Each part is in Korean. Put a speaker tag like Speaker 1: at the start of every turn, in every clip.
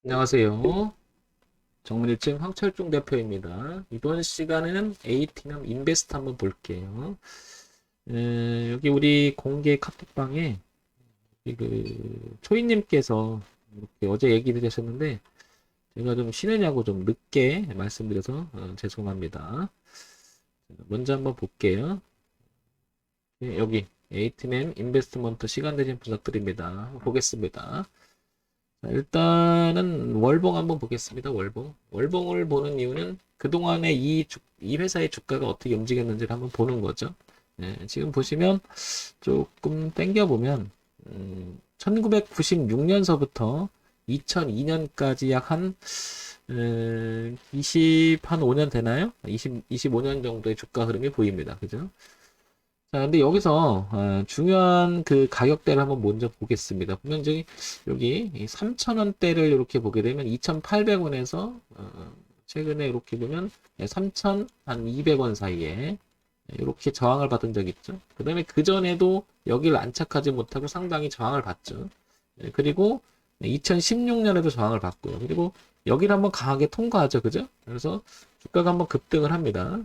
Speaker 1: 안녕하세요. 정밀증 황철중 대표입니다. 이번 시간에는 A팀 인베스트 한번 볼게요. 여기 우리 공개 카톡방에 초이님께서 이렇게 어제 얘기를 하셨는데 제가 좀 쉬느냐고 좀 늦게 말씀드려서 죄송합니다. 먼저 한번 볼게요. 여기 A팀 인베스트먼트 시간 되신 부탁드립니다. 보겠습니다. 자, 일단은 월봉 한번 보겠습니다. 월봉. 월봉을 보는 이유는 그동안에 이 회사의 주가가 어떻게 움직였는지를 한번 보는 거죠. 지금 보시면 조금 땡겨보면 1996년서부터 2002년까지 약 한 5년 되나요? 25년 정도의 주가 흐름이 보입니다. 그죠? 자, 근데 여기서 중요한 그 가격대를 한번 먼저 보겠습니다. 보면 여기 3,000원대를 이렇게 보게 되면 2,800원에서 최근에 이렇게 보면 3,200원 사이에 이렇게 저항을 받은 적이 있죠. 그 다음에 그 전에도 여기를 안착하지 못하고 상당히 저항을 받죠. 그리고 2016년에도 저항을 받고요. 그리고 여기를 한번 강하게 통과하죠. 그죠? 그래서 주가가 한번 급등을 합니다.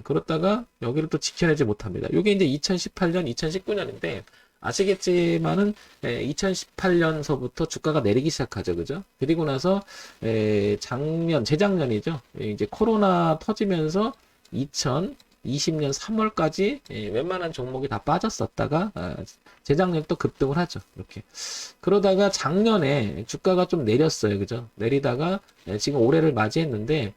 Speaker 1: 그렇다가 여기를 또 지켜내지 못합니다. 이게 이제 2018년, 2019년인데 아시겠지만은 2018년서부터 주가가 내리기 시작하죠. 그죠? 그리고 나서 재작년이죠. 이제 코로나 터지면서 2020년 3월까지 웬만한 종목이 다 빠졌었다가 재작년 또 급등을 하죠. 이렇게. 그러다가 작년에 주가가 좀 내렸어요. 그죠? 내리다가 지금 올해를 맞이했는데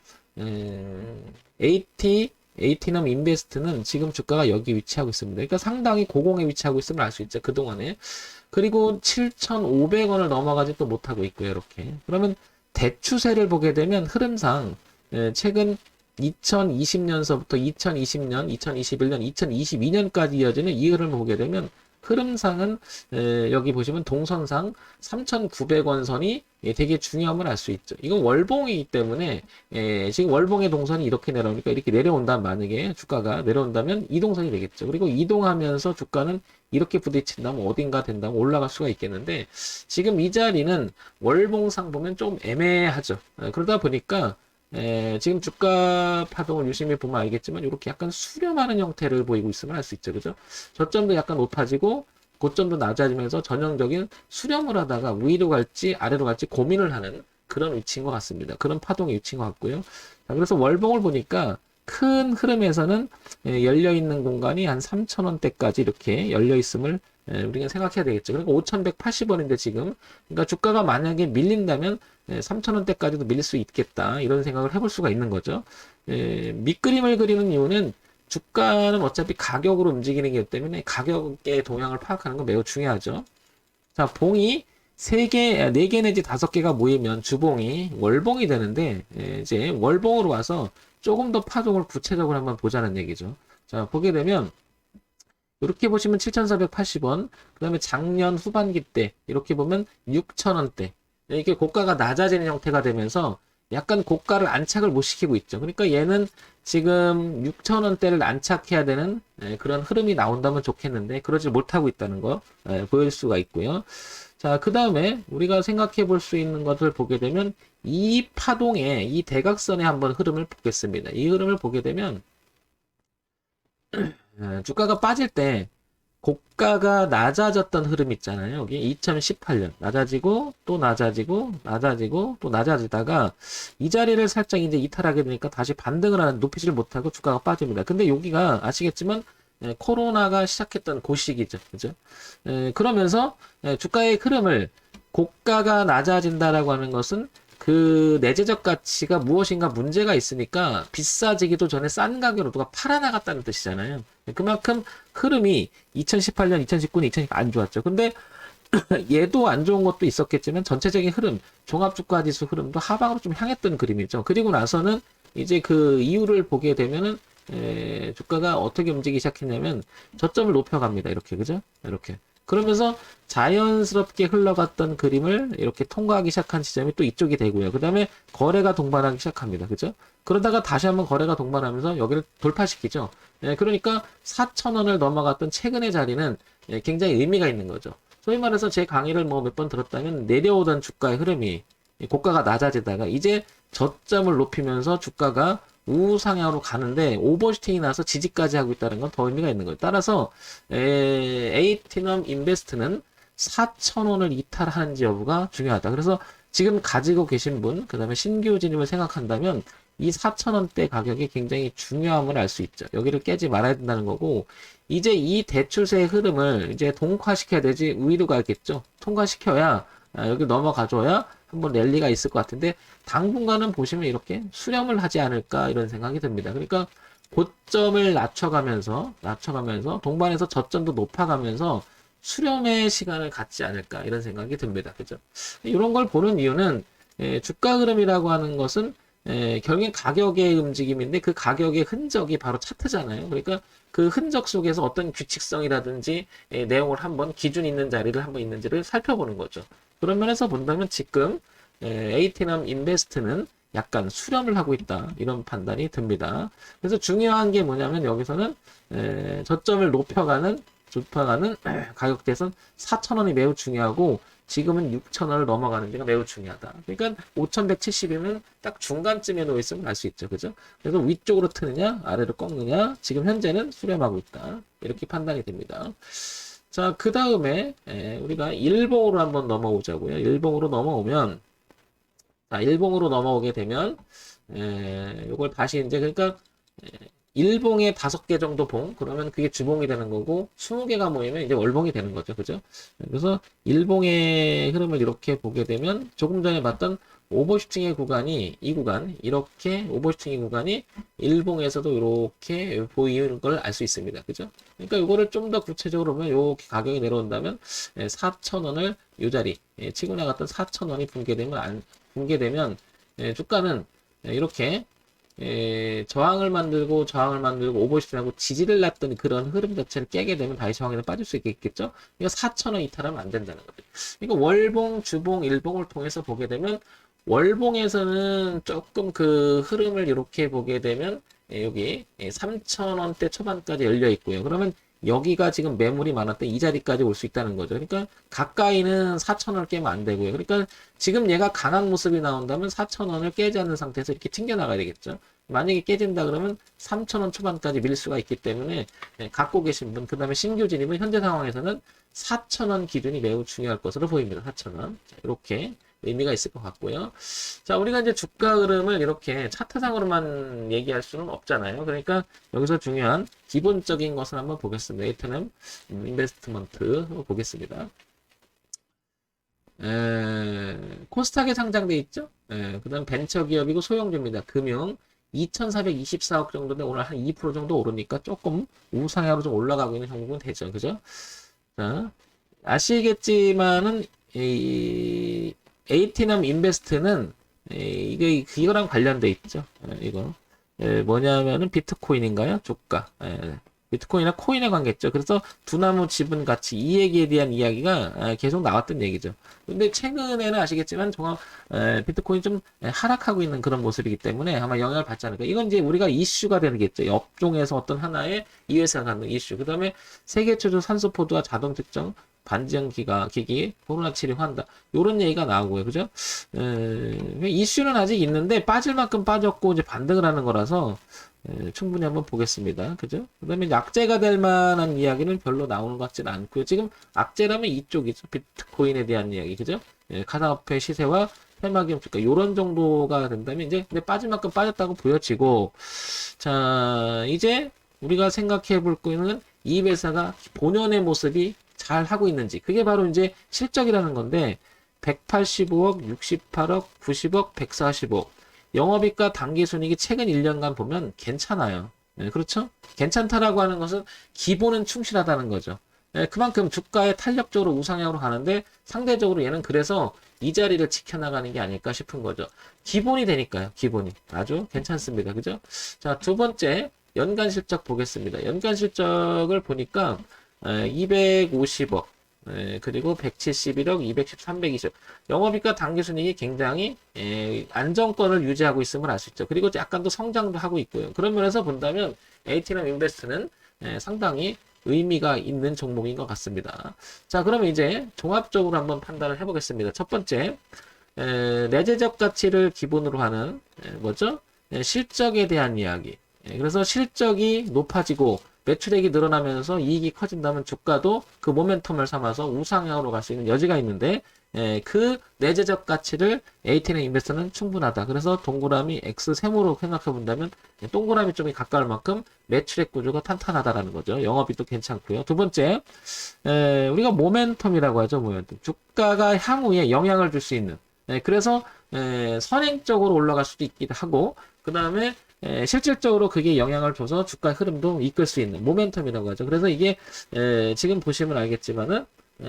Speaker 1: AT넘 인베스트는 지금 주가가 여기 위치하고 있습니다. 그러니까 상당히 고공에 위치하고 있음을 알 수 있죠. 그동안에. 그리고 7,500원을 넘어가지 또 못하고 있고요. 이렇게. 그러면 대추세를 보게 되면 흐름상 최근 2020년서부터 2020년, 2021년, 2022년까지 이어지는 이 흐름을 보게 되면 흐름상은 여기 보시면 동선상 3,900원 선이 되게 중요함을 알 수 있죠. 이건 월봉이기 때문에 지금 월봉의 동선이 이렇게 내려오니까 이렇게 내려온다. 만약에 주가가 내려온다면 이동선이 되겠죠. 그리고 이동하면서 주가는 이렇게 부딪힌다면 어딘가 된다면 올라갈 수가 있겠는데 지금 이 자리는 월봉상 보면 좀 애매하죠. 그러다 보니까 지금 주가 파동을 유심히 보면 알겠지만 이렇게 약간 수렴하는 형태를 보이고 있음을 알 수 있죠. 그죠? 저점도 약간 높아지고 고점도 낮아지면서 전형적인 수렴을 하다가 위로 갈지 아래로 갈지 고민을 하는 그런 위치인 것 같습니다. 그런 파동의 위치인 것 같고요. 자, 그래서 월봉을 보니까 큰 흐름에서는 열려있는 공간이 한 3,000원대까지 이렇게 열려있음을 우리가 생각해야 되겠죠. 그러니까 5,180원인데 지금 그러니까 주가가 만약에 밀린다면 3,000원대까지도 밀릴 수 있겠다 이런 생각을 해볼 수가 있는 거죠. 밑그림을 그리는 이유는 주가는 어차피 가격으로 움직이는 거기 때문에 가격의 동향을 파악하는 건 매우 중요하죠. 자, 봉이 3개, 4개 내지 5개가 모이면 주봉이 월봉이 되는데 이제 월봉으로 와서 조금 더 파동을 구체적으로 한번 보자는 얘기죠. 자, 보게 되면 이렇게 보시면 7,480원, 그 다음에 작년 후반기 때 이렇게 보면 6,000원대 이렇게 고가가 낮아지는 형태가 되면서 약간 고가를 안착을 못 시키고 있죠. 그러니까 얘는 지금 6,000원대를 안착해야 되는 그런 흐름이 나온다면 좋겠는데 그러지 못하고 있다는 거 보일 수가 있고요. 자, 그 다음에 우리가 생각해 볼 수 있는 것을 보게 되면 이 파동의 이 대각선의 한번 흐름을 보겠습니다. 이 흐름을 보게 되면 주가가 빠질 때 고가가 낮아졌던 흐름 있잖아요. 여기 2018년 낮아지고 또 낮아지고 낮아지고 또 낮아지다가 이 자리를 살짝 이제 이탈하게 되니까 다시 반등을 하는 높이지를 못하고 주가가 빠집니다. 근데 여기가 아시겠지만 코로나가 시작했던 그 시기죠. 그죠? 그러면서 주가의 흐름을 고가가 낮아진다라고 하는 것은 그 내재적 가치가 무엇인가 문제가 있으니까 비싸지기도 전에 싼 가격으로 누가 팔아나갔다는 뜻이잖아요. 그만큼 흐름이 2018년, 2019년, 2020년 안 좋았죠. 근데 얘도 안 좋은 것도 있었겠지만 전체적인 흐름, 종합주가지수 흐름도 하방으로 좀 향했던 그림이죠. 그리고 나서는 이제 그 이유를 보게 되면은 주가가 어떻게 움직이기 시작했냐면 저점을 높여갑니다. 이렇게 그죠? 이렇게. 그러면서 자연스럽게 흘러갔던 그림을 이렇게 통과하기 시작한 지점이 또 이쪽이 되고요. 그 다음에 거래가 동반하기 시작합니다. 그죠? 그러다가 다시 한번 거래가 동반하면서 여기를 돌파시키죠. 그러니까 4,000원을 넘어갔던 최근의 자리는 굉장히 의미가 있는 거죠. 소위 말해서 제 강의를 뭐 몇 번 들었다면 내려오던 주가의 흐름이 고가가 낮아지다가 이제 저점을 높이면서 주가가 우상향으로 가는데 오버슈팅이 나서 지지까지 하고 있다는 건 더 의미가 있는 거예요. 따라서 에이티넘 인베스트는 4,000원을 이탈하는지 여부가 중요하다. 그래서 지금 가지고 계신 분, 그 다음에 신규 진입을 생각한다면 이 4,000원대 가격이 굉장히 중요함을 알 수 있죠. 여기를 깨지 말아야 된다는 거고, 이제 이 대추세의 흐름을 이제 동화시켜야 되지 위로 가겠죠. 통과시켜야 여기 넘어가줘야 한번 랠리가 있을 것 같은데 당분간은 보시면 이렇게 수렴을 하지 않을까 이런 생각이 듭니다. 그러니까 고점을 낮춰가면서 동반해서 저점도 높아가면서 수렴의 시간을 갖지 않을까 이런 생각이 듭니다. 그죠? 이런 걸 보는 이유는 주가 흐름이라고 하는 것은 결국엔 가격의 움직임인데 그 가격의 흔적이 바로 차트잖아요. 그러니까 그 흔적 속에서 어떤 규칙성이라든지 내용을 한번 기준 있는 자리를 한번 있는지를 살펴보는 거죠. 그런 면에서 본다면 지금 에이티넘 인베스트는 약간 수렴을 하고 있다 이런 판단이 듭니다. 그래서 중요한 게 뭐냐면 여기서는 저점을 높여가는 가격대에선 4,000원이 매우 중요하고 지금은 6,000원을 넘어가는 데가 매우 중요하다. 그러니까 5,170이면 딱 중간쯤에 놓여 있으면 알 수 있죠. 그죠? 그래서 위쪽으로 트느냐, 아래로 꺾느냐, 지금 현재는 수렴하고 있다. 이렇게 판단이 됩니다. 자, 그 다음에 우리가 일봉으로 한번 넘어오자고요. 일봉으로 넘어오면, 자, 일봉으로 넘어오게 되면, 요걸 다시 이제, 그러니까, 일봉에 5개 정도 봉, 그러면 그게 주봉이 되는 거고, 20개가 모이면 이제 월봉이 되는 거죠. 그죠? 그래서 일봉의 흐름을 이렇게 보게 되면, 조금 전에 봤던 오버슈팅의 구간이, 이 구간, 이렇게 오버슈팅의 구간이 일봉에서도 이렇게 보이는 걸 알 수 있습니다. 그죠? 그러니까 이거를 좀 더 구체적으로 보면, 이렇게 가격이 내려온다면, 4,000원을 이 자리, 치고 나갔던 4,000원이 붕괴되면, 주가는 이렇게 저항을 만들고 오버슈팅하고 지지를 놨던 그런 흐름 자체를 깨게 되면 다시 저항에서 빠질 수 있겠죠. 이거 4,000원 이탈하면 안 된다는 거죠. 그러니까 월봉, 주봉, 일봉을 통해서 보게 되면 월봉에서는 조금 그 흐름을 이렇게 보게 되면 여기 3,000원대 초반까지 열려 있고요. 그러면 여기가 지금 매물이 많았던 이 자리까지 올 수 있다는 거죠. 그러니까 가까이는 4,000원을 깨면 안 되고요. 그러니까 지금 얘가 강한 모습이 나온다면 4,000원을 깨지 않는 상태에서 이렇게 튕겨나가야 되겠죠. 만약에 깨진다 그러면 3,000원 초반까지 밀 수가 있기 때문에 갖고 계신 분, 그 다음에 신규 진입은 현재 상황에서는 4,000원 기준이 매우 중요할 것으로 보입니다. 4,000원. 자, 이렇게 의미가 있을 것 같고요. 자, 우리가 이제 주가 흐름을 이렇게 차트상으로만 얘기할 수는 없잖아요. 그러니까 여기서 중요한 기본적인 것을 한번 보겠습니다. 에이티넘 인베스트먼트 보겠습니다. 코스닥에 상장돼 있죠. 그 다음 벤처기업이고 소형주입니다. 금융 2,424억 정도인데 오늘 한 2% 정도 오르니까 조금 우상향으로 좀 올라가고 있는 형국은 되죠. 그죠? 자, 아시겠지만은 이 에이티넘 인베스트는 이거랑 관련돼 있죠. 이거 뭐냐면은 비트코인인가요? 주가. 비트코인이나 코인에 관계죠. 그래서 두나무 지분 가치 이 얘기에 대한 이야기가 계속 나왔던 얘기죠. 근데 최근에는 아시겠지만 비트코인이 좀 하락하고 있는 그런 모습이기 때문에 아마 영향을 받지 않을까. 이건 이제 우리가 이슈가 되겠죠. 업종에서 어떤 하나의 이 회사가 갖는 이슈. 그 다음에 세계 최초 산소포도와 자동 측정 반지형 기기 코로나 치료한다. 요런 얘기가 나오고요. 그죠? 이슈는 아직 있는데 빠질 만큼 빠졌고 이제 반등을 하는 거라서 충분히 한번 보겠습니다. 그죠? 그 다음에 악재가 될 만한 이야기는 별로 나오는 것 같지는 않고요. 지금 악재라면 이쪽이죠. 비트코인에 대한 이야기. 그죠? 가상화폐 시세와 테마기업 주가 요런 정도가 된다면 이제 근데 빠질 만큼 빠졌다고 보여지고 자 이제 우리가 생각해 볼 거는 이 회사가 본연의 모습이 잘 하고 있는지 그게 바로 이제 실적이라는 건데 185억, 68억, 90억, 140억 영업이익과 당기순이익이 최근 1년간 보면 괜찮아요. 그렇죠? 괜찮다라고 하는 것은 기본은 충실하다는 거죠. 그만큼 주가에 탄력적으로 우상향으로 가는데 상대적으로 얘는 그래서 이 자리를 지켜나가는 게 아닐까 싶은 거죠. 기본이 되니까요. 기본이. 아주 괜찮습니다. 그죠? 자, 두 번째 연간 실적 보겠습니다. 연간 실적을 보니까 250억 그리고 171억, 210, 320 영업이익과 당기순이익이 굉장히 안정권을 유지하고 있음을 알 수 있죠. 그리고 약간 더 성장도 하고 있고요. 그런 면에서 본다면 에이티넘 인베스트는 상당히 의미가 있는 종목인 것 같습니다. 자, 그러면 이제 종합적으로 한번 판단을 해보겠습니다. 첫 번째, 내재적 가치를 기본으로 하는 뭐죠? 실적에 대한 이야기. 그래서 실적이 높아지고 매출액이 늘어나면서 이익이 커진다면 주가도 그 모멘텀을 삼아서 우상향으로 갈 수 있는 여지가 있는데 그 내재적 가치를 A10의 인베스터는 충분하다. 그래서 동그라미 X셈으로 생각해 본다면 동그라미 쪽에 가까울 만큼 매출액 구조가 탄탄하다라는 거죠. 영업이익도 괜찮고요. 두 번째, 우리가 모멘텀이라고 하죠. 모멘텀. 주가가 향후에 영향을 줄 수 있는. 그래서 선행적으로 올라갈 수도 있기도 하고, 그 다음에 실질적으로 그게 영향을 줘서 주가 흐름도 이끌 수 있는 모멘텀이라고 하죠. 그래서 이게 지금 보시면 알겠지만은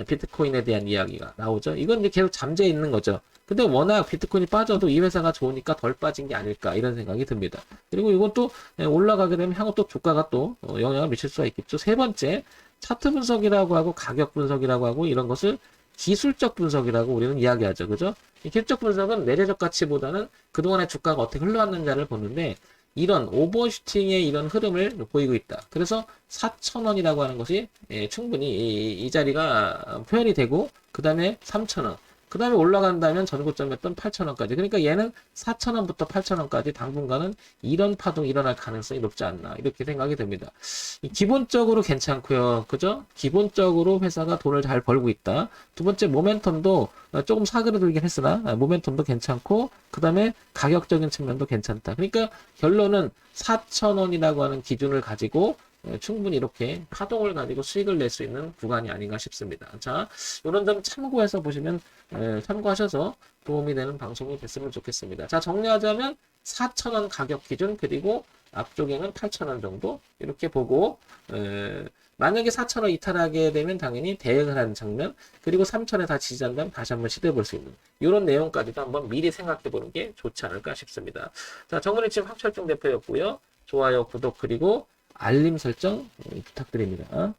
Speaker 1: 비트코인에 대한 이야기가 나오죠. 이건 이제 계속 잠재해 있는 거죠. 근데 워낙 비트코인이 빠져도 이 회사가 좋으니까 덜 빠진 게 아닐까 이런 생각이 듭니다. 그리고 이건 또 올라가게 되면 향후 또 주가가 또 영향을 미칠 수가 있겠죠. 세 번째, 차트 분석이라고 하고 가격 분석이라고 하고 이런 것을 기술적 분석이라고 우리는 이야기하죠. 그죠? 이 기술적 분석은 내재적 가치보다는 그동안의 주가가 어떻게 흘러왔는지를 보는데 이런 오버슈팅의 이런 흐름을 보이고 있다. 그래서 4,000원이라고 하는 것이 충분히 이 자리가 표현이 되고 그 다음에 3,000원 그 다음에 올라간다면 전고점이었던 8,000원까지. 그러니까 얘는 4,000원부터 8,000원까지 당분간은 이런 파동이 일어날 가능성이 높지 않나 이렇게 생각이 됩니다. 기본적으로 괜찮고요. 그죠? 기본적으로 회사가 돈을 잘 벌고 있다. 두 번째 모멘텀도 조금 사그러들긴 했으나 모멘텀도 괜찮고 그 다음에 가격적인 측면도 괜찮다. 그러니까 결론은 4,000원이라고 하는 기준을 가지고 충분히 이렇게 파동을 가지고 수익을 낼 수 있는 구간이 아닌가 싶습니다. 자, 이런 점 참고해서 보시면 참고하셔서 도움이 되는 방송이 됐으면 좋겠습니다. 자, 정리하자면 4,000원 가격 기준 그리고 앞쪽에는 8,000원 정도 이렇게 보고 만약에 4,000원 이탈하게 되면 당연히 대응을 하는 장면 그리고 3,000에 다 지지한다면 다시 한번 시도해 볼 수 있는 이런 내용까지도 한번 미리 생각해 보는 게 좋지 않을까 싶습니다. 자, 정문이팀 황철중 대표였고요. 좋아요, 구독 그리고 알림 설정 부탁드립니다.